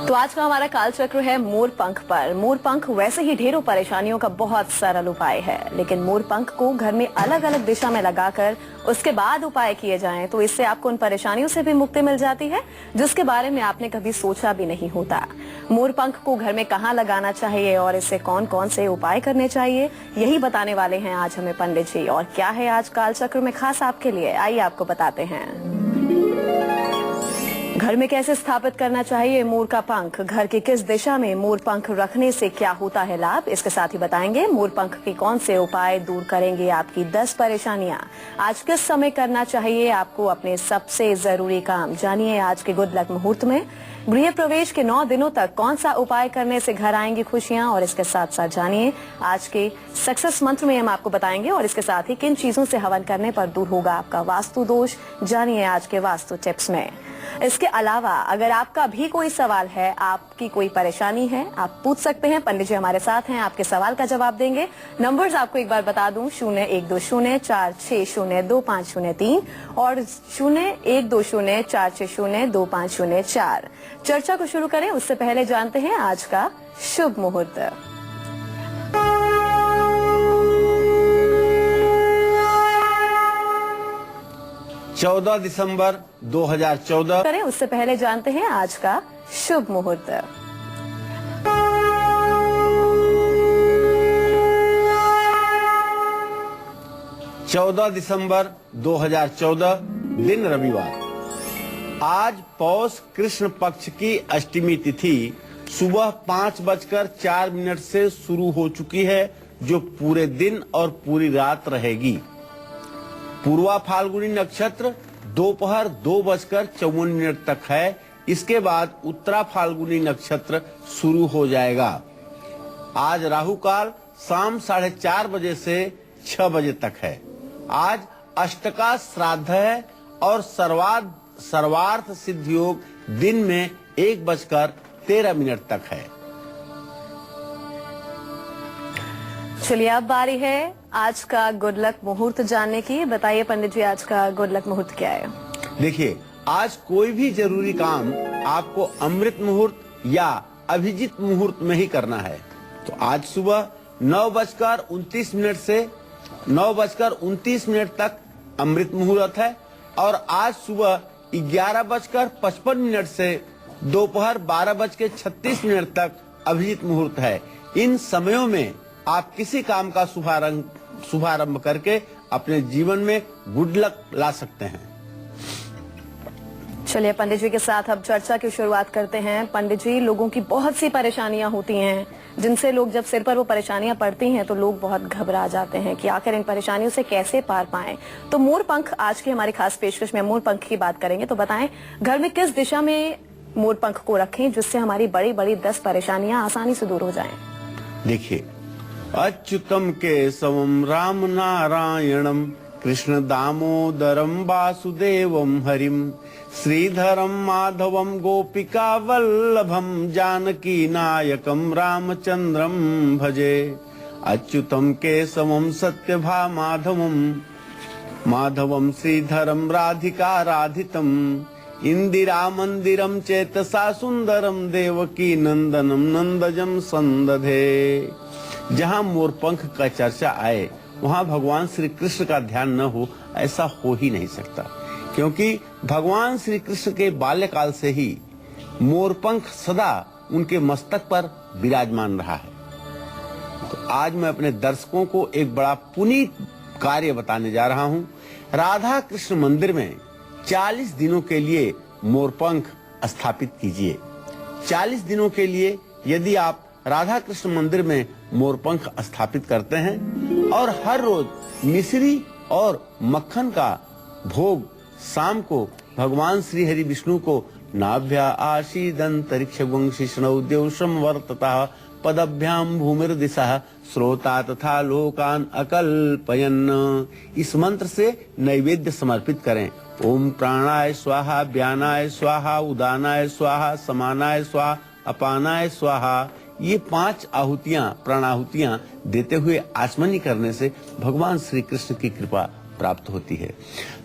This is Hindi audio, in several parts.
तो आज का हमारा काल चक्र है मोर पंख पर। मोर पंख वैसे ही ढेरों परेशानियों का बहुत सरल उपाय है, लेकिन मोर पंख को घर में अलग अलग दिशा में लगाकर उसके बाद उपाय किए जाएं तो इससे आपको उन परेशानियों से भी मुक्ति मिल जाती है जिसके बारे में आपने कभी सोचा भी नहीं होता। मोर पंख को घर में कहाँ लगाना चाहिए और इससे कौन कौन से उपाय करने चाहिए, यही बताने वाले हैं आज हमें पंडित जी। और क्या है आज काल चक्र में खास आपके लिए, आइए आपको बताते हैं। घर में कैसे स्थापित करना चाहिए मोर का पंख, घर की किस दिशा में मोर पंख रखने से क्या होता है लाभ, इसके साथ ही बताएंगे मोर पंख के कौन से उपाय दूर करेंगे आपकी 10 परेशानियां। आज किस समय करना चाहिए आपको अपने सबसे जरूरी काम, जानिए आज के गुड लक मुहूर्त में गृह प्रवेश के 9 दिनों तक कौन सा उपाय करने से घर आएंगी खुशियां। और इसके साथ साथ जानिए आज के सक्सेस मंत्र में हम आपको बताएंगे और इसके साथ ही किन चीजों से हवन करने पर दूर होगा आपका वास्तु दोष, जानिए आज के वास्तु टिप्स में। इसके अलावा अगर आपका भी कोई सवाल है, आपकी कोई परेशानी है, आप पूछ सकते हैं। पंडित जी हमारे साथ हैं, आपके सवाल का जवाब देंगे। नंबर्स आपको एक बार बता दूं, 012046025003 और 012046025004। चर्चा को शुरू करें उससे पहले जानते हैं आज का शुभ मुहूर्त। 14 दिसंबर 2014 करें उससे पहले जानते हैं आज का शुभ मुहूर्त। 14 दिसंबर 2014 दिन रविवार। आज पौष कृष्ण पक्ष की अष्टमी तिथि सुबह 5:04 से शुरू हो चुकी है, जो पूरे दिन और पूरी रात रहेगी। पूर्वा फाल्गुनी नक्षत्र दोपहर 2:54 तक है। इसके बाद उत्तरा फाल्गुनी नक्षत्र शुरू हो जाएगा। आज राहु काल शाम 4:30 बजे से 6 बजे तक है। आज अष्टका श्राद्ध है और सर्वार्थ सिद्ध योग दिन में 1:13 तक है। चलिए अब बारी है आज का गुड लक मुहूर्त जानने की। बताइए पंडित जी आज का गुड लक मुहूर्त क्या है। देखिए, आज कोई भी जरूरी काम आपको अमृत मुहूर्त या अभिजीत मुहूर्त में ही करना है। तो आज सुबह 9:29 से 9:29 तक अमृत मुहूर्त है और आज सुबह 11:55 से दोपहर 12:36 तक अभिजीत मुहूर्त है। इन समयों में आप किसी काम का शुभारंभ करके अपने जीवन में गुड लक ला सकते हैं। चलिए पंडित जी के साथ अब चर्चा की शुरुआत करते हैं। पंडित जी, लोगों की बहुत सी परेशानियां होती हैं जिनसे लोग जब सिर पर वो परेशानियां पड़ती हैं तो लोग बहुत घबरा जाते हैं कि आखिर इन परेशानियों से कैसे पार पाएं। तो मोर पंख आज की हमारी खास पेशकश में मोर पंख की बात करेंगे। तो बताएं घर में किस दिशा में मोर पंख को रखें जिससे हमारी बड़ी बड़ी 10 परेशानियां आसानी से दूर हो जाएं। देखिए, अच्युतम केशवम राम नारायणम कृष्ण दामोदरम वासुदेवम हरिम श्रीधरम माधवम गोपिका वल्लभम जानकी नायकम रामचंद्रम भजे। अच्युतम केशवम सत्यभा माधवम श्रीधरम राधिका राधितम इंदिरा मंदिरम चेतसा सुंदरम देवकी नंदनम नंदजम संदधे। जहाँ मोरपंख का चर्चा आए वहाँ भगवान श्री कृष्ण का ध्यान न हो, ऐसा हो ही नहीं सकता, क्योंकि भगवान श्री कृष्ण के बाल्यकाल से ही मोरपंख सदा उनके मस्तक पर विराजमान रहा है। तो आज मैं अपने दर्शकों को एक बड़ा पुनीत कार्य बताने जा रहा हूँ। राधा कृष्ण मंदिर में 40 दिनों के लिए मोरपंख स्थापित कीजिए। 40 दिनों के लिए यदि आप राधा कृष्ण मंदिर में मोरपंख स्थापित करते हैं और हर रोज मिश्री और मक्खन का भोग शाम को भगवान श्री हरि विष्णु को नाभ्या आशीदंतरिक्ष वंशिष्णौ देवशम वर्तता पदभ्याम भूमिर्दिशा श्रोता तथा लोकान अकल्पयन्, इस मंत्र से नैवेद्य समर्पित करें। ओम प्राणाय स्वाहा, व्यानाय स्वाहा, उदानाय स्वाहा, समानाय स्वाहा, अपानाय स्वाहा। ये 5 आहुतियां प्राणाहुतियां देते हुए आचमनी करने से भगवान श्री कृष्ण की कृपा प्राप्त होती है।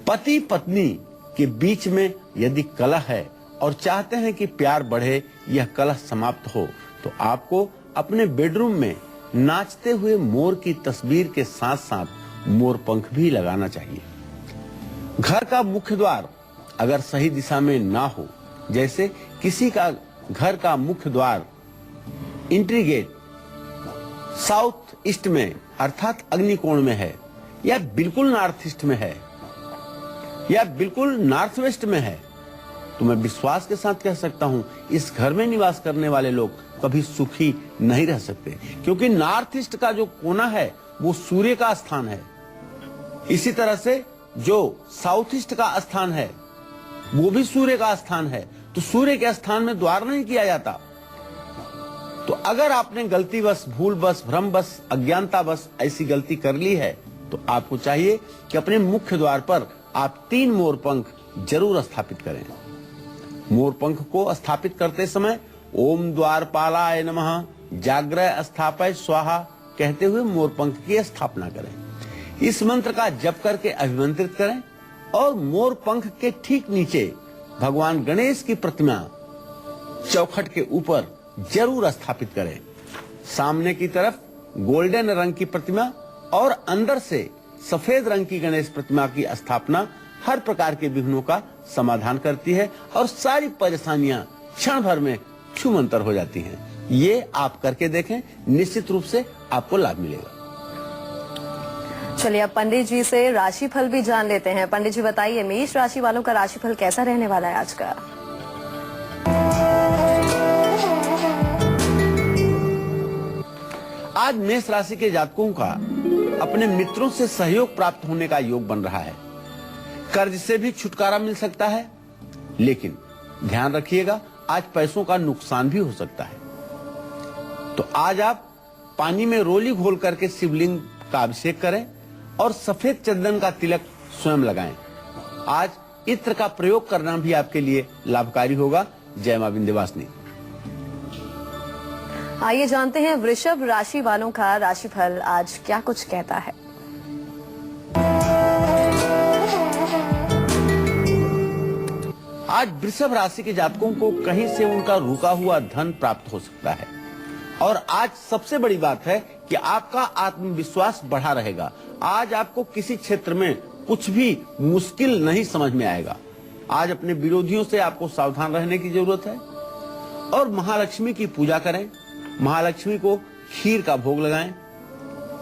पति पत्नी के बीच में यदि कलह है और चाहते हैं कि प्यार बढ़े, यह कलह समाप्त हो, तो आपको अपने बेडरूम में नाचते हुए मोर की तस्वीर के साथ साथ मोर पंख भी लगाना चाहिए। घर का मुख्य द्वार अगर सही दिशा में ना हो, जैसे किसी का घर का मुख्य द्वार एंट्री गेट साउथ ईस्ट में अर्थात अग्निकोण में है, या बिल्कुल नॉर्थ ईस्ट में है, या बिल्कुल नॉर्थ वेस्ट में है, तो मैं विश्वास के साथ कह सकता हूं इस घर में निवास करने वाले लोग कभी सुखी नहीं रह सकते, क्योंकि नॉर्थ ईस्ट का जो कोना है वो सूर्य का स्थान है। इसी तरह से जो साउथ ईस्ट का स्थान है वो भी सूर्य का स्थान है, तो सूर्य के स्थान में द्वार नहीं किया जाता। तो अगर आपने गलतीवश, भूलवश, भ्रमवश, अज्ञानतावश ऐसी गलती कर ली है, तो आपको चाहिए कि अपने मुख्य द्वार पर आप 3 मोर पंख जरूर स्थापित करें। मोर पंख को स्थापित करते समय ओम द्वारपालाय नमः, जाग्रह स्थापय स्वाहा कहते हुए मोर पंख की स्थापना करें। इस मंत्र का जप करके अभिमंत्रित करें और मोर पंख के ठीक नीचे भगवान गणेश की प्रतिमा चौखट के ऊपर जरूर स्थापित करें। सामने की तरफ गोल्डन रंग की प्रतिमा और अंदर से सफेद रंग की गणेश प्रतिमा की स्थापना हर प्रकार के विघ्नों का समाधान करती है और सारी परेशानियां क्षण भर में छूमंतर हो जाती हैं। ये आप करके देखें, निश्चित रूप से आपको लाभ मिलेगा। चलिए अब पंडित जी से राशिफल भी जान लेते हैं। पंडित जी बताइए, मेष राशि वालों का राशिफल कैसा रहने वाला है आज का? आज मेष राशि के जातकों का अपने मित्रों से सहयोग प्राप्त होने का योग बन रहा है। कर्ज से भी छुटकारा मिल सकता है, लेकिन ध्यान रखिएगा आज पैसों का नुकसान भी हो सकता है। तो आज आप पानी में रोली घोल करके शिवलिंग का अभिषेक करें और सफेद चंदन का तिलक स्वयं लगाएं। आज इत्र का प्रयोग करना भी आपके लिए लाभकारी होगा। जय मां विंध्यवासिनी। आइए जानते हैं वृषभ राशि वालों का राशिफल आज क्या कुछ कहता है। आज वृषभ राशि के जातकों को कहीं से उनका रुका हुआ धन प्राप्त हो सकता है और आज सबसे बड़ी बात है कि आपका आत्मविश्वास बढ़ा रहेगा। आज आपको किसी क्षेत्र में कुछ भी मुश्किल नहीं समझ में आएगा। आज अपने विरोधियों से आपको सावधान रहने की जरूरत है और महालक्ष्मी की पूजा करें। महालक्ष्मी को खीर का भोग लगाएं,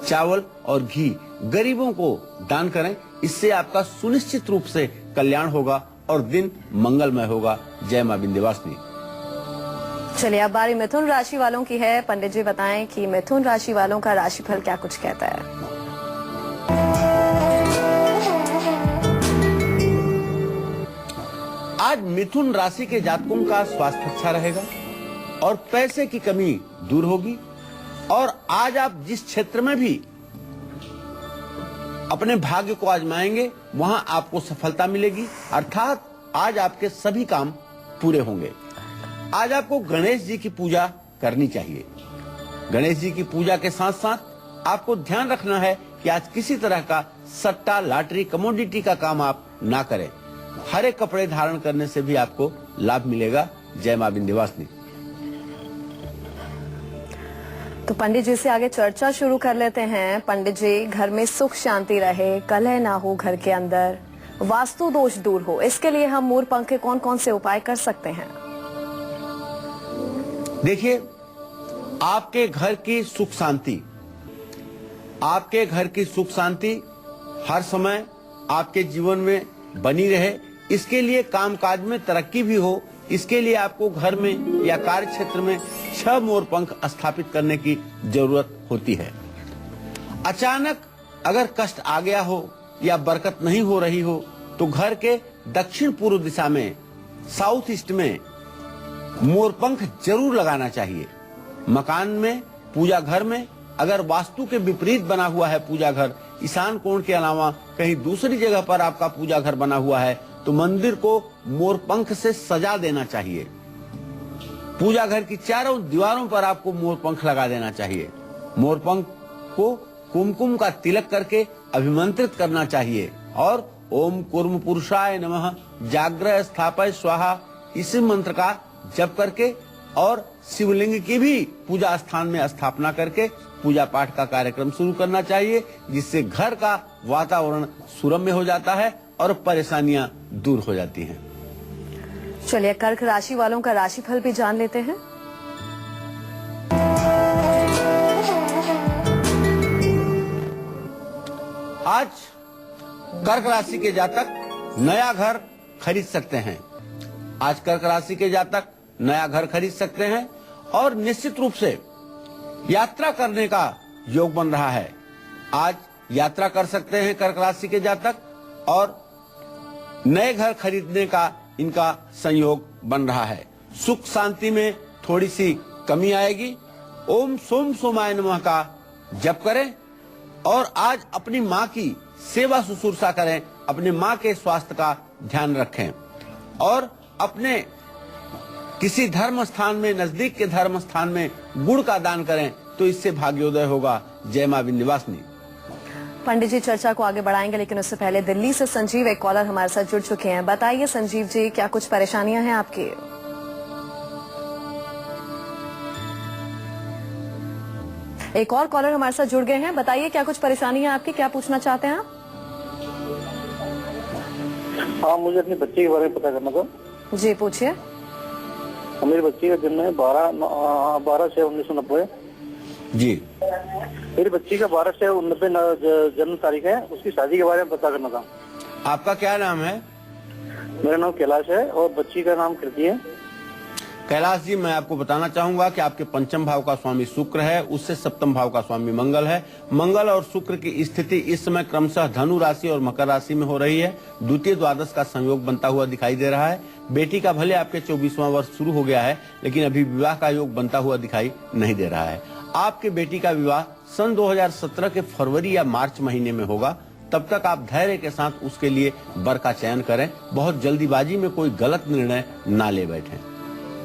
चावल और घी गरीबों को दान करें। इससे आपका सुनिश्चित रूप से कल्याण होगा और दिन मंगलमय होगा। जय मां विंध्यवासिनी। चलिए अब बारी मिथुन राशि वालों की है। पंडित जी बताएं कि मिथुन राशि वालों का राशिफल क्या कुछ कहता है। आज मिथुन राशि के जातकों का स्वास्थ्य अच्छा रहेगा और पैसे की कमी दूर होगी और आज आप जिस क्षेत्र में भी अपने भाग्य को आजमाएंगे वहां आपको सफलता मिलेगी, अर्थात आज आपके सभी काम पूरे होंगे। आज आपको गणेश जी की पूजा करनी चाहिए। गणेश जी की पूजा के साथ साथ आपको ध्यान रखना है कि आज किसी तरह का सट्टा, लॉटरी, कमोडिटी का काम आप ना करें। हरे कपड़े धारण करने से भी आपको लाभ मिलेगा। जय मां विंध्यवासिनी। तो पंडित जी से आगे चर्चा शुरू कर लेते हैं। पंडित जी, घर में सुख शांति रहे, कलह ना हो, घर के अंदर वास्तु दोष दूर हो, इसके लिए हम मोर पंख के कौन कौन से उपाय कर सकते हैं? देखिए, आपके घर की सुख शांति, आपके घर की सुख शांति हर समय आपके जीवन में बनी रहे, इसके लिए कामकाज में तरक्की भी हो, इसके लिए आपको घर में या कार्य क्षेत्र में 6 मोर पंख स्थापित करने की जरूरत होती है। अचानक अगर कष्ट आ गया हो या बरकत नहीं हो रही हो तो घर के दक्षिण पूर्व दिशा में, साउथ ईस्ट में मोर पंख जरूर लगाना चाहिए। मकान में, पूजा घर में अगर वास्तु के विपरीत बना हुआ है पूजा घर, ईशान कोण के अलावा कहीं दूसरी जगह पर आपका पूजा घर बना हुआ है, तो मंदिर को मोर पंख से सजा देना चाहिए। पूजा घर की चारों दीवारों पर आपको मोर पंख लगा देना चाहिए। मोर पंख को कुमकुम का तिलक करके अभिमंत्रित करना चाहिए और ओम कुर्म पुरुषाय नमः, जाग्रह स्थापय स्वाहा इस मंत्र का जप करके और शिवलिंग की भी पूजा स्थान में स्थापना करके पूजा पाठ का कार्यक्रम शुरू करना चाहिए, जिससे घर का वातावरण सुरम्य हो जाता है और परेशानियां दूर हो जाती हैं। चलिए कर्क राशि वालों का राशिफल भी जान लेते हैं। आज कर्क राशि के जातक नया घर खरीद सकते हैं। आज कर्क राशि के जातक नया घर खरीद सकते हैं और निश्चित रूप से यात्रा करने का योग बन रहा है। आज यात्रा कर सकते हैं कर्क राशि के जातक और नए घर खरीदने का इनका संयोग बन रहा है। सुख शांति में थोड़ी सी कमी आएगी। ओम सोम सोमाय नमः का जप करें और आज अपनी माँ की सेवा शुश्रूषा करें, अपने माँ के स्वास्थ्य का ध्यान रखें और अपने किसी धर्म स्थान में, नजदीक के धर्म स्थान में गुड़ का दान करें तो इससे भाग्योदय होगा। जय मां विंध्यवासिनी। पंडित जी चर्चा को आगे बढ़ाएंगे, लेकिन उससे पहले दिल्ली से संजीव एक कॉलर हमारे साथ जुड़ चुके हैं। बताइए संजीव जी, क्या कुछ परेशानियां हैं आपकी? एक और कॉलर हमारे साथ जुड़ गए हैं। बताइए क्या कुछ परेशानी है आपकी, क्या पूछना चाहते हैं आप? हाँ, मुझे अपनी बच्ची के बारे में पता करना था। जी पूछिए। मेरी बच्ची का जन्म है 12/6/1990। जी, मेरी बच्ची का 12/6/1990 जन्म तारीख है। उसकी शादी के बारे में पता करना था। आपका क्या नाम है? मेरा नाम कैलाश है और बच्ची का नाम कृति है। कैलाश जी, मैं आपको बताना चाहूंगा कि आपके पंचम भाव का स्वामी शुक्र है, उससे सप्तम भाव का स्वामी मंगल है। मंगल और शुक्र की स्थिति इस समय क्रमशः धनु राशि और मकर राशि में हो रही है। द्वितीय द्वादश का संयोग बनता हुआ दिखाई दे रहा है। बेटी का भले आपके 24वां वर्ष शुरू हो गया है, लेकिन अभी विवाह का योग बनता हुआ दिखाई नहीं दे रहा है। आपके बेटी का विवाह सन 2017 के फरवरी या मार्च महीने में होगा। तब तक आप धैर्य के साथ उसके लिए वर का चयन करें। बहुत जल्दीबाजी में कोई गलत निर्णय ना ले बैठें।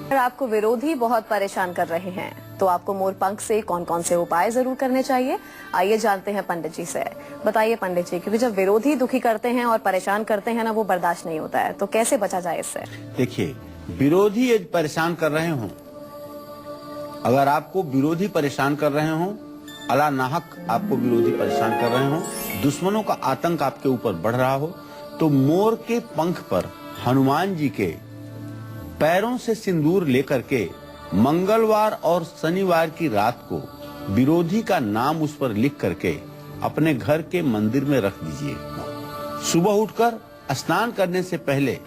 अगर आपको विरोधी बहुत परेशान कर रहे हैं तो आपको मोरपंख से कौन कौन से उपाय जरूर करने चाहिए, आइए जानते हैं पंडित जी से। बताइए पंडित जी, क्योंकि जब विरोधी दुखी करते हैं और परेशान करते हैं ना, वो बर्दाश्त नहीं होता है, तो कैसे बचा जाए इससे? देखिए, विरोधी यदि परेशान कर रहे हों, अगर आपको विरोधी परेशान कर रहे हों, अला नाहक आपको विरोधी परेशान कर रहे हों, दुश्मनों का आतंक आपके ऊपर बढ़ रहा हो, तो मोर के पंख पर हनुमान जी के पैरों से सिंदूर लेकर के मंगलवार और शनिवार की रात को विरोधी का नाम उस पर लिख करके अपने घर के मंदिर में रख दीजिए। सुबह उठकर स्नान करने से पहले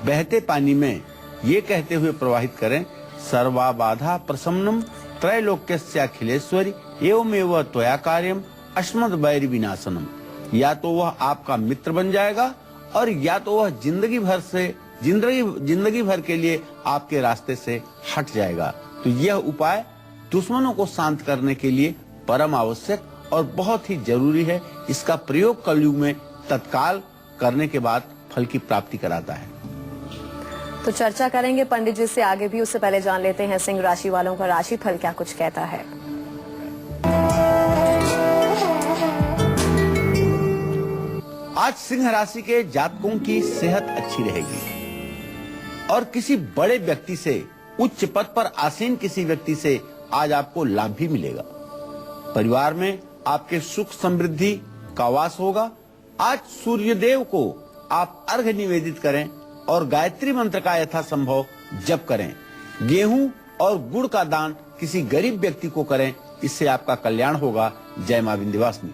बहते पानी में ये कहते हुए प्रवाहित करें, सर्वा बाधा प्रशमनम त्रैलोक्यस्याखिलेश्वरी एवमेव त्वया कार्यम अस्मद् वैरि विनाशनम। या तो वह आपका मित्र बन जाएगा और या तो वह जिंदगी भर के लिए आपके रास्ते से हट जाएगा। तो यह उपाय दुश्मनों को शांत करने के लिए परम आवश्यक और बहुत ही जरूरी है। इसका प्रयोग कलयुग में तत्काल करने के बाद फल की प्राप्ति कराता है। तो चर्चा करेंगे पंडित जी से आगे भी, उससे पहले जान लेते हैं सिंह राशि वालों का राशिफल क्या कुछ कहता है। आज सिंह राशि के जातकों की सेहत अच्छी रहेगी और किसी बड़े व्यक्ति से, उच्च पद पर आसीन किसी व्यक्ति से आज आपको लाभ भी मिलेगा। परिवार में आपके सुख समृद्धि का वास होगा। आज सूर्यदेव को आप अर्घ्य निवेदित करें और गायत्री मंत्र का यथासंभव जप करें। गेहूं और गुड़ का दान किसी गरीब व्यक्ति को करें, इससे आपका कल्याण होगा। जय मां विंध्यवासिनी।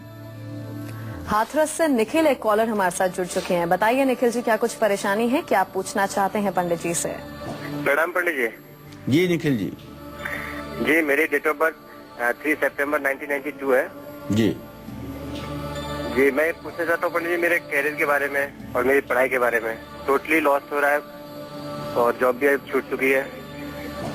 हाथरस से निखिल एक कॉलर हमारे साथ जुड़ चुके हैं। बताइए निखिल जी, क्या कुछ परेशानी है, क्या आप पूछना चाहते हैं पंडित जी से? प्रणाम पंडित जी। जी निखिल जी। जी, मेरी डेट ऑफ बर्थ 3 सितंबर 1992 है। जी जी, मैं पूछना चाहता हूँ पंडित जी मेरे कैरियर के बारे में और मेरी पढ़ाई के बारे में। टोटली लॉस हो रहा है और जॉब भी छूट चुकी है।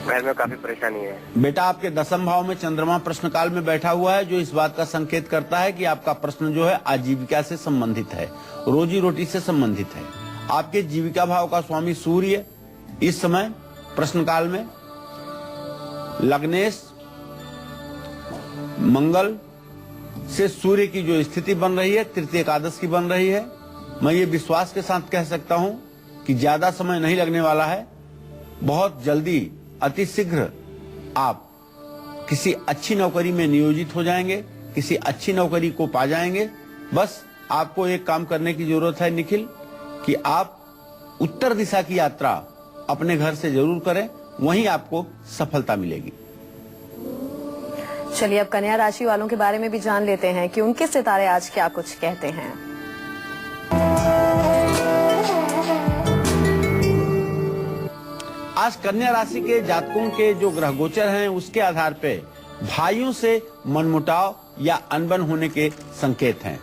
घर में काफी परेशानी है। बेटा, आपके दसम भाव में चंद्रमा प्रश्न काल में बैठा हुआ है, जो इस बात का संकेत करता है कि आपका प्रश्न जो है आजीविका से संबंधित है, रोजी रोटी से संबंधित है। आपके जीविका भाव का स्वामी सूर्य इस समय प्रश्न काल में लग्नेश मंगल से सूर्य की जो स्थिति बन रही है, तृतीय एकादश की बन रही है। मैं ये विश्वास के साथ कह सकता हूं कि ज्यादा समय नहीं लगने वाला है बहुत जल्दी अतिशीघ्र आप किसी अच्छी नौकरी में नियोजित हो जाएंगे, किसी अच्छी नौकरी को पा जाएंगे। बस आपको एक काम करने की जरूरत है निखिल, कि आप उत्तर दिशा की यात्रा अपने घर से जरूर करें, वहीं आपको सफलता मिलेगी। चलिए अब कन्या राशि वालों के बारे में भी जान लेते हैं कि उनके सितारे आज क्या कुछ कहते हैं। आज कन्या राशि के जातकों के जो ग्रह गोचर हैं उसके आधार पे भाइयों से मनमुटाव या अनबन होने के संकेत हैं।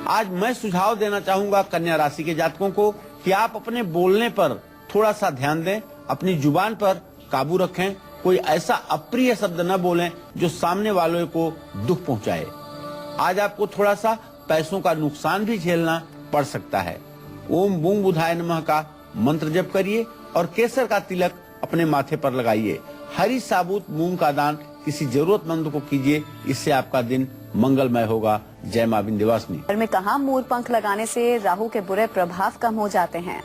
आज मैं सुझाव देना चाहूंगा कन्या राशि के जातकों को कि आप अपने बोलने पर थोड़ा सा ध्यान दें, अपनी जुबान पर काबू रखें, कोई ऐसा अप्रिय शब्द न बोलें जो सामने वालों को दुख पहुंचाए। आज आपको थोड़ा सा पैसों का नुकसान भी झेलना पड़ सकता है। ओम बूंग बुधाय नमः का मंत्र जप करिए और केसर का तिलक अपने माथे पर लगाइए। हरी साबुत मूंग का दान किसी जरूरतमंद को कीजिए, इससे आपका दिन मंगलमय होगा। जय मां विंध्यवासिनी। घर में कहा मोर पंख लगाने से राहु के बुरे प्रभाव कम हो जाते हैं,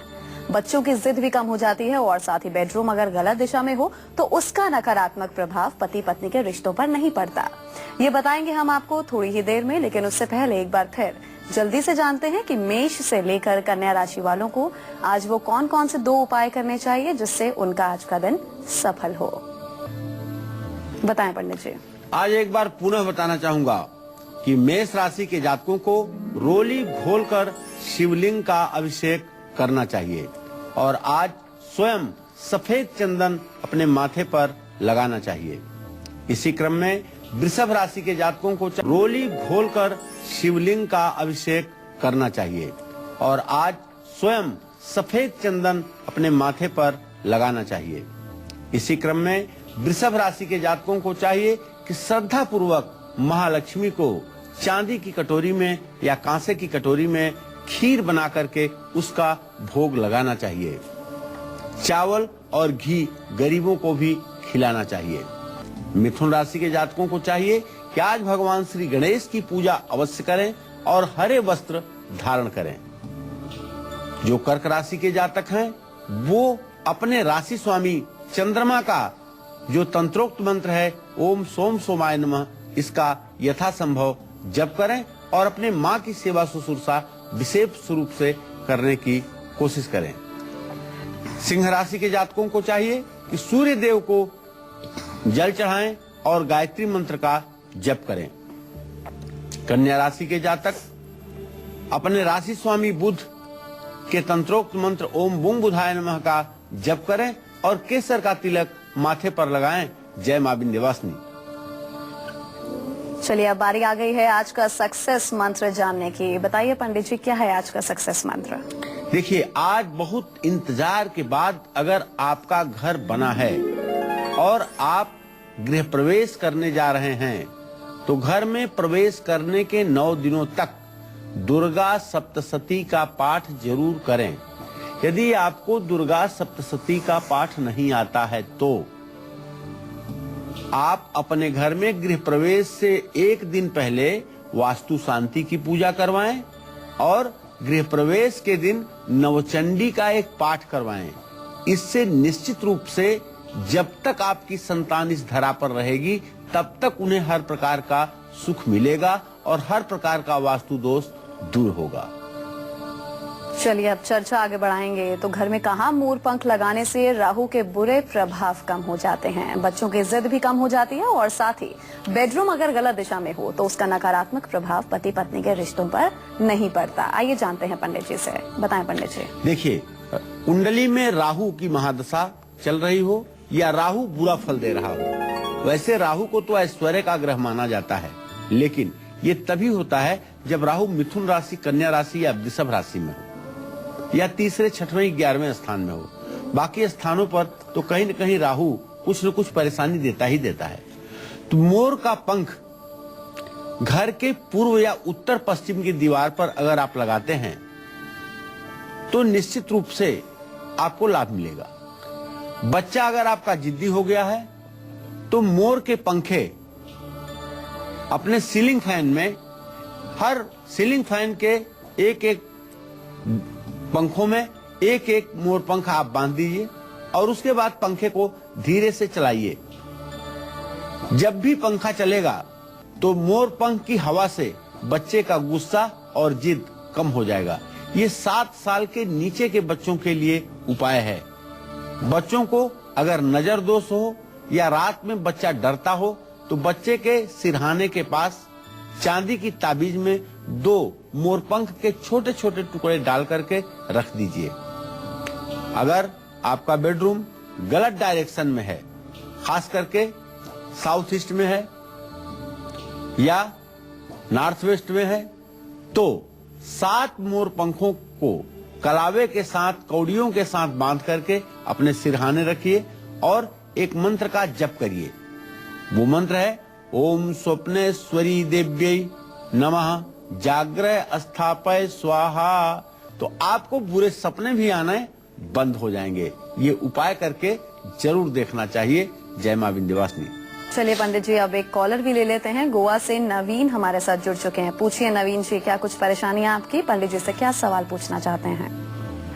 बच्चों की जिद भी कम हो जाती है और साथ ही बेडरूम अगर गलत दिशा में हो तो उसका नकारात्मक प्रभाव पति पत्नी के रिश्तों पर नहीं पड़ता। ये बताएंगे हम आपको थोड़ी ही देर में, लेकिन उससे पहले एक बार फिर जल्दी से जानते हैं कि मेष से लेकर कन्या राशि वालों को आज वो कौन कौन से 2 उपाय करने चाहिए जिससे उनका आज का दिन सफल हो। बताएं पंडित जी। आज एक बार पुनः बताना चाहूंगा कि मेष राशि के जातकों को रोली घोलकर शिवलिंग का अभिषेक करना चाहिए और आज स्वयं सफेद चंदन अपने माथे पर लगाना चाहिए। इसी क्रम में वृषभ राशि के जातकों को रोली घोलकर शिवलिंग का अभिषेक करना चाहिए और आज स्वयं सफेद चंदन अपने माथे पर लगाना चाहिए। इसी क्रम में वृषभ राशि के जातकों को चाहिए कि श्रद्धा पूर्वक महालक्ष्मी को चांदी की कटोरी में या कांसे की कटोरी में खीर बना करके उसका भोग लगाना चाहिए। चावल और घी गरीबों को भी खिलाना चाहिए। मिथुन राशि के जातकों को चाहिए कि आज भगवान श्री गणेश की पूजा अवश्य करें और हरे वस्त्र धारण करें। जो कर्क राशि के जातक हैं वो अपने राशि स्वामी चंद्रमा का जो तंत्रोक्त मंत्र है ओम सोम सोमाय नमः, इसका यथासंभव जप करें और अपने माँ की सेवा शुश्रूषा विशेष रूप से करने की कोशिश करें। सिंह राशि के जातकों को चाहिए कि सूर्य देव को जल चढ़ाएं और गायत्री मंत्र का जप करें। कन्या राशि के जातक अपने राशि स्वामी बुध के तंत्रोक्त मंत्र ओम बूंग बुधाय नमः का जप करें और केसर का तिलक माथे पर लगाएं। जय मां विंध्यवासिनी। चलिए अब बारी आ गई है आज का सक्सेस मंत्र जानने की। बताइए पंडित जी क्या है आज का सक्सेस मंत्र। देखिए आज बहुत इंतजार के बाद अगर आपका घर बना है और आप गृह प्रवेश करने जा रहे हैं तो घर में प्रवेश करने के 9 दिनों तक दुर्गा सप्तशती का पाठ जरूर करें। यदि आपको दुर्गा सप्तशती का पाठ नहीं आता है तो आप अपने घर में गृह प्रवेश से 1 दिन पहले वास्तु शांति की पूजा करवाएं और गृह प्रवेश के दिन नवचंडी का एक पाठ करवाएं। इससे निश्चित रूप से जब तक आपकी संतान इस धरा पर रहेगी तब तक उन्हें हर प्रकार का सुख मिलेगा और हर प्रकार का वास्तु दोष दूर होगा। चलिए अब चर्चा आगे बढ़ाएंगे। तो घर में कहाँ मोर पंख लगाने से राहु के बुरे प्रभाव कम हो जाते हैं, बच्चों की जिद भी कम हो जाती है और साथ ही बेडरूम अगर गलत दिशा में हो तो उसका नकारात्मक प्रभाव पति पत्नी के रिश्तों पर नहीं पड़ता। आइए जानते हैं पंडित जी से। बताएं पंडित जी। देखिए कुंडली में राहु की महादशा चल रही हो या राहु बुरा फल दे रहा हो, वैसे राहु को तो ऐश्वर्य का ग्रह माना जाता है, लेकिन ये तभी होता है जब राहु मिथुन राशि, कन्या राशि या वृषभ राशि में हो या तीसरे, छठवें, 11वें स्थान में हो। बाकी स्थानों पर तो कहीं न कहीं राहु कुछ न कुछ परेशानी देता ही देता है। तो मोर का पंख घर के पूर्व या उत्तर पश्चिम की दीवार पर अगर आप लगाते हैं तो निश्चित रूप से आपको लाभ मिलेगा। बच्चा अगर आपका जिद्दी हो गया है तो मोर के पंखे अपने सीलिंग फैन में, हर सीलिंग फैन के एक एक पंखों में एक एक मोर पंख आप बांध दीजिए और उसके बाद पंखे को धीरे से चलाइए। जब भी पंखा चलेगा तो मोर पंख की हवा से बच्चे का गुस्सा और जिद कम हो जाएगा। ये 7 साल के नीचे के बच्चों के लिए उपाय है। बच्चों को अगर नजर दोष हो या रात में बच्चा डरता हो तो बच्चे के सिरहाने के पास चांदी की ताबीज में 2 मोरपंख के छोटे छोटे टुकड़े डाल करके रख दीजिए। अगर आपका बेडरूम गलत डायरेक्शन में है, खास करके साउथ ईस्ट में है या नॉर्थ वेस्ट में है, तो 7 मोर पंखों को कलावे के साथ, कौड़ियों के साथ बांध करके अपने सिरहाने रखिए और एक मंत्र का जप करिए। वो मंत्र है ओम स्वप्नेश्वरी देव्यै नमः जाग्रह स्थापय स्वाहा। तो आपको बुरे सपने भी आने बंद हो जाएंगे। ये उपाय करके जरूर देखना चाहिए। जय मां विंध्यवासिनी। चलिए पंडित जी, अब एक कॉलर भी ले लेते हैं। गोवा से नवीन हमारे साथ जुड़ चुके हैं। पूछिए नवीन जी, क्या कुछ परेशानियां आपकी? पंडित जी से क्या सवाल पूछना चाहते हैं?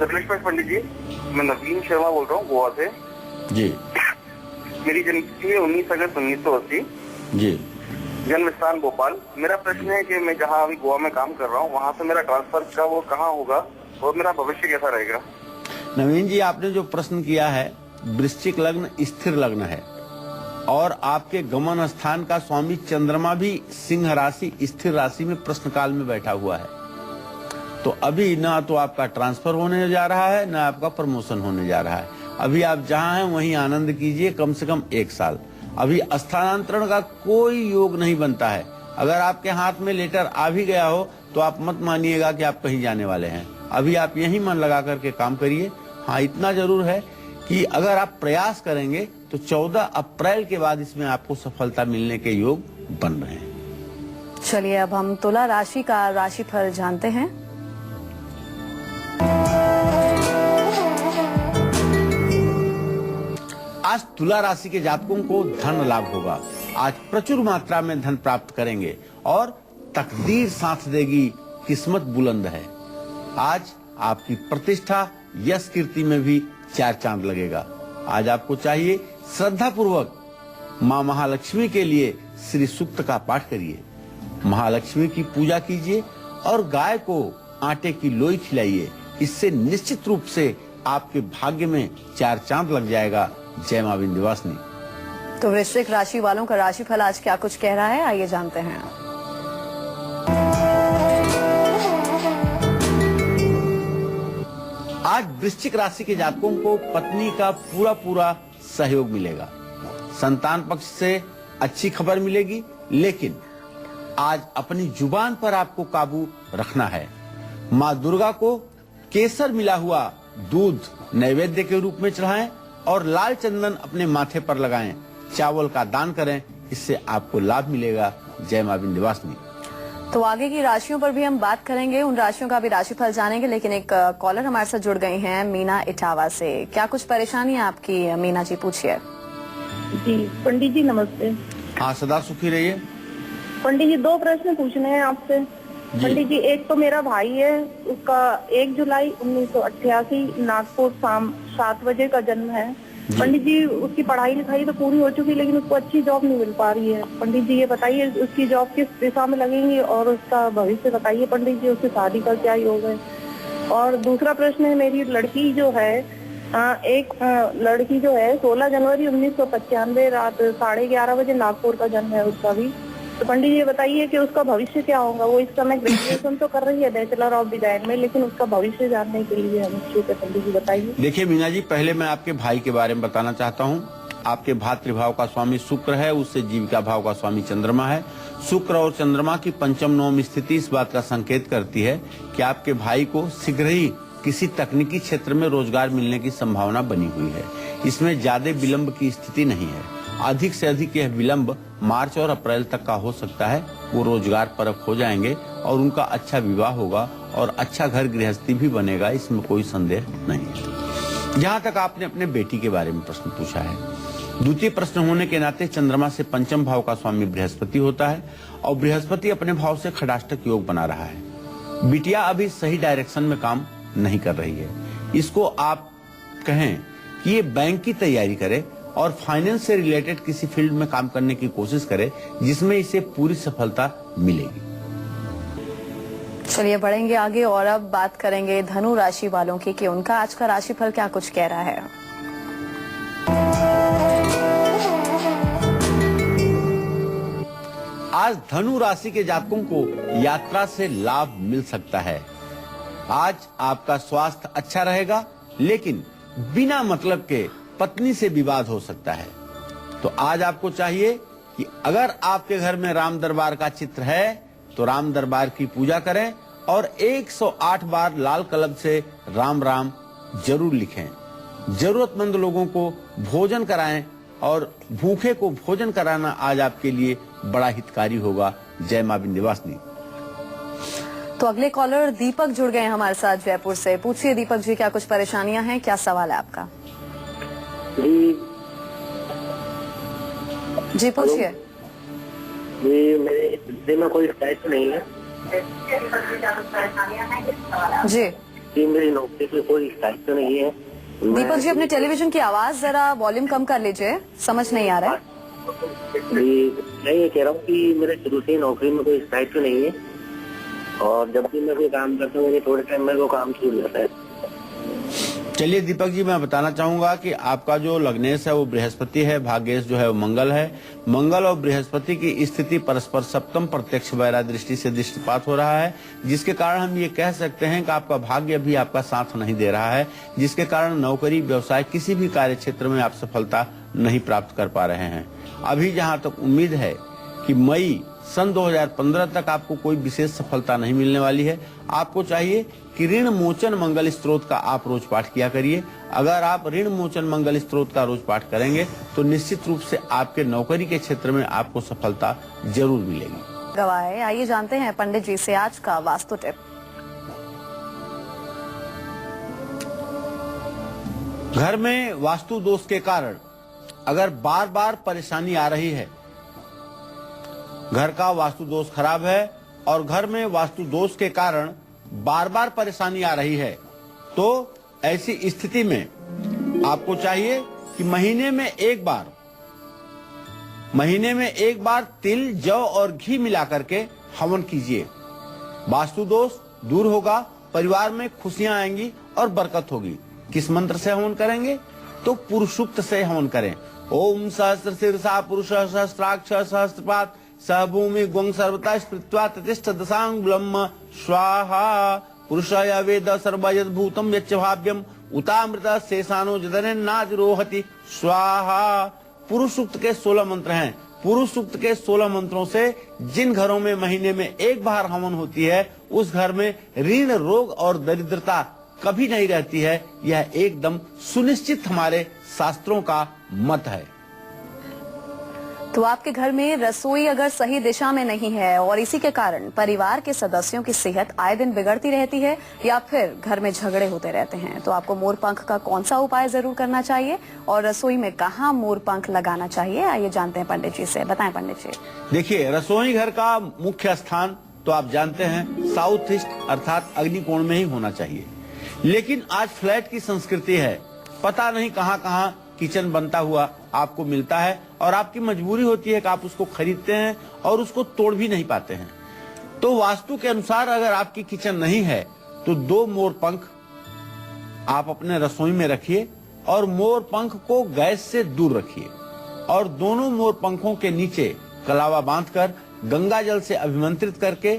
पंडित जी, मैं नवीन शर्मा बोल रहा हूँ गोवा से। जी। मेरी जन्म तिथि है 19 अगस्त 1980। जी। जन्म स्थान भोपाल। मेरा प्रश्न है कि मैं जहाँ अभी गोवा में काम कर रहा हूँ, वहाँ से मेरा ट्रांसफर का वो कहाँ होगा और मेरा भविष्य कैसा रहेगा? नवीन जी, आपने जो प्रश्न किया है, वृश्चिक लग्न स्थिर लग्न है और आपके गमन स्थान का स्वामी चंद्रमा भी सिंह राशि स्थिर राशि में प्रश्न काल में बैठा हुआ है। तो अभी ना तो आपका ट्रांसफर होने जा रहा है, ना आपका प्रमोशन होने जा रहा है। अभी आप जहां हैं वहीं आनंद कीजिए कम से कम 1 साल। अभी स्थानांतरण का कोई योग नहीं बनता है। अगर आपके हाथ में लेटर आ भी गया हो तो आप मत मानिएगा कि आप कहीं जाने वाले हैं। अभी आप यहीं मन लगा करके काम करिए। हाँ, इतना जरूर है कि अगर आप प्रयास करेंगे तो 14 अप्रैल के बाद इसमें आपको सफलता मिलने के योग बन रहे हैं। चलिए अब हम तुला राशि का राशिफल जानते हैं। आज तुला राशि के जातकों को धन लाभ होगा। आज प्रचुर मात्रा में धन प्राप्त करेंगे और तकदीर साथ देगी। किस्मत बुलंद है। आज आपकी प्रतिष्ठा, यश, कीर्ति में भी 4 चांद लगेगा। आज आपको चाहिए श्रद्धा पूर्वक माँ महालक्ष्मी के लिए श्री सूक्त का पाठ करिए, महालक्ष्मी की पूजा कीजिए और गाय को आटे की लोई खिलाइए। इससे निश्चित रूप से आपके भाग्य में 4 चांद लग जाएगा। जय मां विंध्यवासिनी। तो वृश्चिक राशि वालों का राशिफल आज क्या कुछ कह रहा है, आइए जानते हैं। आज वृश्चिक राशि के जातकों को पत्नी का पूरा सहयोग मिलेगा। संतान पक्ष से अच्छी खबर मिलेगी, लेकिन आज अपनी जुबान पर आपको काबू रखना है। माँ दुर्गा को केसर मिला हुआ दूध नैवेद्य के रूप में चढ़ाएं और लाल चंदन अपने माथे पर लगाएं। चावल का दान करें, इससे आपको लाभ मिलेगा। जय मां विंध्यवासिनी। तो आगे की राशियों पर भी हम बात करेंगे, उन राशियों का भी राशिफल जानेंगे, लेकिन एक कॉलर हमारे साथ जुड़ गई हैं मीना इटावा से। क्या कुछ परेशानी है आपकी मीना जी? पूछिए। जी पंडित जी नमस्ते। हाँ, सदा सुखी रहिए। पंडित जी 2 प्रश्न पूछने हैं आपसे। पंडित जी, एक तो मेरा भाई है, उसका 1 जुलाई 1988 नागपुर शाम 7 बजे का जन्म है। पंडित जी, उसकी पढ़ाई लिखाई तो पूरी हो चुकी, लेकिन उसको अच्छी जॉब नहीं मिल पा रही है। पंडित जी ये बताइए उसकी जॉब किस दिशा में लगेंगी और उसका भविष्य बताइए। पंडित जी, उसकी शादी का क्या योग है? और दूसरा प्रश्न है, मेरी लड़की जो है, एक लड़की जो है 16 जनवरी 1995 रात 11:30 बजे नागपुर का जन्म है उसका भी। तो पंडित जी ये बताइए कि उसका भविष्य क्या होगा? वो इस समय ग्रेजुएशन तो कर रही है बैचलर ऑफ डिजाइन में, लेकिन उसका भविष्य जानने के लिए हम इच्छुक है। पंडित जी बताइए। देखिए मीना जी, पहले मैं आपके भाई के बारे में बताना चाहता हूँ। आपके भातृभाव का स्वामी शुक्र है, उससे जीविका भाव का स्वामी चंद्रमा है। शुक्र और चंद्रमा की पंचम नवम स्थिति इस बात का संकेत करती है कि आपके भाई को शीघ्र ही किसी तकनीकी क्षेत्र में रोजगार मिलने की संभावना बनी हुई है। इसमें ज्यादा विलंब की स्थिति नहीं है। अधिक से अधिक यह विलंब मार्च और अप्रैल तक का हो सकता है। वो रोजगार परक हो जाएंगे और उनका अच्छा विवाह होगा और अच्छा घर गृहस्थी भी बनेगा, इसमें कोई संदेह नहीं है। जहाँ तक आपने अपने बेटी के बारे में प्रश्न पूछा है, द्वितीय प्रश्न होने के नाते चंद्रमा से पंचम भाव का स्वामी बृहस्पति होता है और बृहस्पति अपने भाव से खडाष्टक योग बना रहा है। बिटिया अभी सही डायरेक्शन में काम नहीं कर रही है। इसको आप कहें कि ये बैंक की तैयारी करे और फाइनेंस से रिलेटेड किसी फील्ड में काम करने की कोशिश करे जिसमें इसे पूरी सफलता मिलेगी। चलिए बढ़ेंगे आगे और अब बात करेंगे धनु राशि वालों की कि उनका आज का राशिफल क्या कुछ कह रहा है। आज धनु राशि के जातकों को यात्रा से लाभ मिल सकता है। आज आपका स्वास्थ्य अच्छा रहेगा, लेकिन बिना मतलब के पत्नी से विवाद हो सकता है। तो आज आपको चाहिए कि अगर आपके घर में राम दरबार का चित्र है तो राम दरबार की पूजा करें और 108 बार लाल कलम से राम राम जरूर लिखें। जरूरतमंद लोगों को भोजन कराएं और भूखे को भोजन कराना आज आपके लिए बड़ा हितकारी होगा। जय मां विंध्यवासिनी। तो अगले कॉलर दीपक जुड़ गए हैं हमारे साथ जयपुर से। पूछिए दीपक जी, क्या कुछ परेशानियां हैं, क्या सवाल है आपका? जी पूछिए। जी मेरे दिल में कोई शिकायत नहीं है। जी मेरी नौकरी में कोई शिकायत तो नहीं है। दीपक जी, अपने टेलीविजन की आवाज जरा वॉल्यूम कम कर लीजिए, समझ नहीं आ रहा है। जी मैं ये कह रहा हूँ कि मेरे शुरू से नौकरी में कोई शिकायत तो नहीं है और जब भी मैं कोई काम करता हूँ मेरे थोड़े टाइम में वो काम छूट जाता है। चलिए दीपक जी, मैं बताना चाहूंगा कि आपका जो लग्नेश है वो बृहस्पति है, भाग्येश जो है वो मंगल है। मंगल और बृहस्पति की स्थिति परस्पर सप्तम प्रत्यक्ष वैरा दृष्टि से दृष्टिपात हो रहा है, जिसके कारण हम ये कह सकते हैं कि आपका भाग्य भी आपका साथ नहीं दे रहा है, जिसके कारण नौकरी, व्यवसाय, किसी भी कार्य क्षेत्र में आप सफलता नहीं प्राप्त कर पा रहे हैं। अभी जहाँ तक उम्मीद है कि मई सन 2015 तक आपको कोई विशेष सफलता नहीं मिलने वाली है। आपको चाहिए कि ऋण मोचन मंगल स्त्रोत का आप रोज पाठ किया करिए। अगर आप ऋण मोचन मंगल स्त्रोत का रोज पाठ करेंगे तो निश्चित रूप से आपके नौकरी के क्षेत्र में आपको सफलता जरूर मिलेगी। गवाए, आइए जानते हैं पंडित जी से आज का वास्तु टिप। घर में वास्तु दोष के कारण अगर बार बार परेशानी आ रही है, घर का वास्तु दोष खराब है और घर में वास्तु दोष के कारण बार बार परेशानी आ रही है, तो ऐसी स्थिति में आपको चाहिए कि महीने में एक बार तिल, जौ और घी मिला करके हवन कीजिए। वास्तु दोष दूर होगा, परिवार में खुशियां आएंगी और बरकत होगी। किस मंत्र से हवन करेंगे? तो पुरुषुक्त से हवन करें। ओम सहस्र शीर्षा पुरुष सहस्त्राक्ष सहस्त्रपात सहभूमि गुंग सर्वता स्मृत्वा ततिष्ठ दशांग ब्रह्म स्वाहा पुरुषाय वेद सर्वयद भूतम यच्च भाव्यम उतामृत शेषानो जदनेन्नाज रोहति स्वाहा। पुरुष सूक्त के 16 मंत्र हैं। पुरुष सूक्त के 16 मंत्रों से जिन घरों में महीने में एक बार हवन होती है, उस घर में ऋण, रोग और दरिद्रता कभी नहीं रहती है। यह एकदम सुनिश्चित हमारे शास्त्रों का मत है। तो आपके घर में रसोई अगर सही दिशा में नहीं है और इसी के कारण परिवार के सदस्यों की सेहत आए दिन बिगड़ती रहती है या फिर घर में झगड़े होते रहते हैं, तो आपको मोर पंख का कौन सा उपाय जरूर करना चाहिए और रसोई में कहाँ मोर पंख लगाना चाहिए, आइए जानते हैं पंडित जी से। बताएं पंडित जी। देखिए, रसोई घर का मुख्य स्थान तो आप जानते हैं साउथ ईस्ट अर्थात अग्निकोण में ही होना चाहिए, लेकिन आज फ्लैट की संस्कृति है, पता नहीं कहाँ कहाँ किचन बनता हुआ आपको मिलता है और आपकी मजबूरी होती है कि आप उसको खरीदते हैं और उसको तोड़ भी नहीं पाते हैं। तो वास्तु के अनुसार अगर आपकी किचन नहीं है तो 2 मोर पंख आप अपने रसोई में रखिए और मोर पंख को गैस से दूर रखिए और दोनों मोर पंखों के नीचे कलावा बांधकर गंगा जल से अभिमंत्रित करके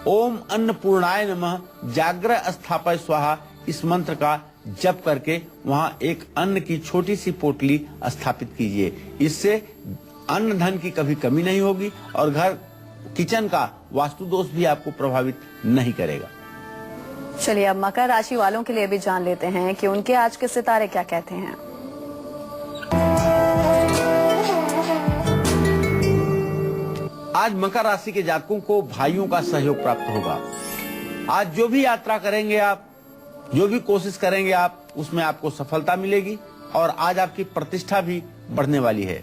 ओम अन्नपूर्णाय नमः जाग्रह स्थापय स्वाहा इस मंत्र का जप करके वहां एक अन्न की छोटी सी पोटली स्थापित कीजिए। इससे अन्न धन की कभी कमी नहीं होगी और घर किचन का वास्तु दोष भी आपको प्रभावित नहीं करेगा। चलिए अब मकर राशि वालों के लिए भी जान लेते हैं कि उनके आज के सितारे क्या कहते हैं। आज मकर राशि के जातकों को भाइयों का सहयोग प्राप्त होगा। आज जो भी यात्रा करेंगे आप, जो भी कोशिश करेंगे आप, उसमें आपको सफलता मिलेगी और आज आपकी प्रतिष्ठा भी बढ़ने वाली है।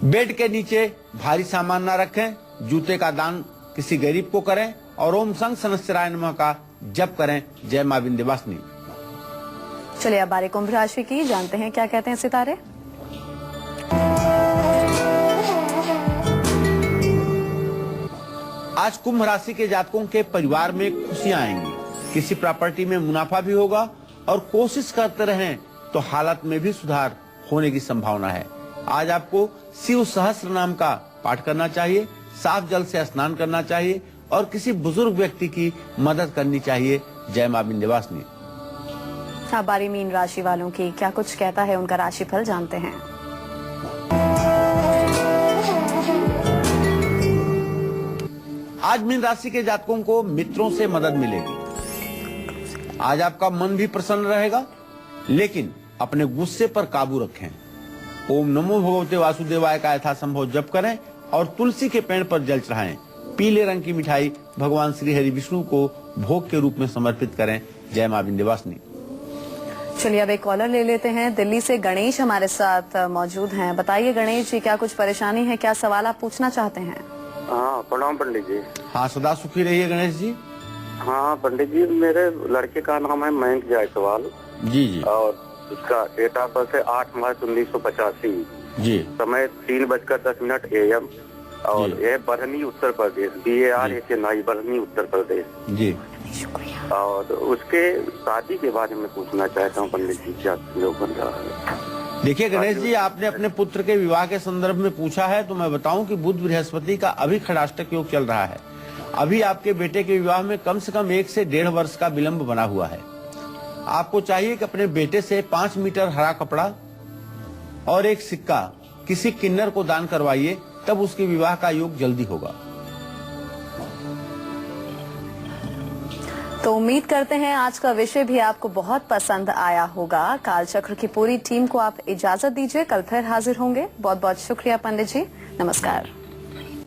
बेड के नीचे भारी सामान ना रखें, जूते का दान किसी गरीब को करें और ओम संग सनस्चराय नमः का जप करें। जय मां विंध्यवासिनी। चलिए अब बारी कुंभ राशि की, जानते हैं क्या कहते हैं सितारे। आज कुंभ राशि के जातकों के परिवार में खुशियां आएंगी, किसी प्रॉपर्टी में मुनाफा भी होगा और कोशिश करते रहें तो हालत में भी सुधार होने की संभावना है। आज आपको शिव सहस्त्र नाम का पाठ करना चाहिए, साफ जल से स्नान करना चाहिए और किसी बुजुर्ग व्यक्ति की मदद करनी चाहिए। जय मां विंध्यवासिनी। अब बारी मीन राशि वालों की, क्या कुछ कहता है उनका राशिफल, जानते हैं। आज मीन राशि के जातकों को मित्रों से मदद मिलेगी। आज आपका मन भी प्रसन्न रहेगा, लेकिन अपने गुस्से पर काबू रखें। ओम नमो भगवते वासुदेवाय का यथासंभव जप करें और तुलसी के पेड़ पर जल चढ़ाएं। पीले रंग की मिठाई भगवान श्री हरि विष्णु को भोग के रूप में समर्पित करें। जय मां विंध्यवासिनी। चलिए अब एक कॉलर ले लेते हैं। दिल्ली से गणेश हमारे साथ मौजूद हैं। बताइए गणेश जी, क्या कुछ परेशानी है, क्या सवाल आप पूछना चाहते हैं? हाँ, प्रणाम पंडित जी। हाँ, सदा सुखी रहिए गणेश जी। हाँ पंडित जी, मेरे लड़के का नाम है मयंक जायसवाल। जी जी। और उसका डेट ऑफ बर्थ है 8 मार्च 1985। जी। समय 3:10 AM और यह बरहनी उत्तर प्रदेश, BARHNI बरहनी उत्तर प्रदेश। जी। और उसके शादी के बारे में पूछना चाहता हूँ पंडित जी, क्या योग बन रहा है? देखिए गणेश जी, आपने अपने पुत्र के विवाह के संदर्भ में पूछा है, तो मैं बताऊं कि बुध बृहस्पति का अभी खड़ाष्टक योग चल रहा है। अभी आपके बेटे के विवाह में कम से कम 1 से 1.5 वर्ष का विलंब बना हुआ है। आपको चाहिए कि अपने बेटे से 5 मीटर हरा कपड़ा और एक सिक्का किसी किन्नर को दान करवाइए, तब उसके विवाह का योग जल्दी होगा। तो उम्मीद करते हैं आज का विषय भी आपको बहुत पसंद आया होगा। कालचक्र की पूरी टीम को आप इजाजत दीजिए, कल फिर हाजिर होंगे। बहुत बहुत शुक्रिया पंडित जी, नमस्कार।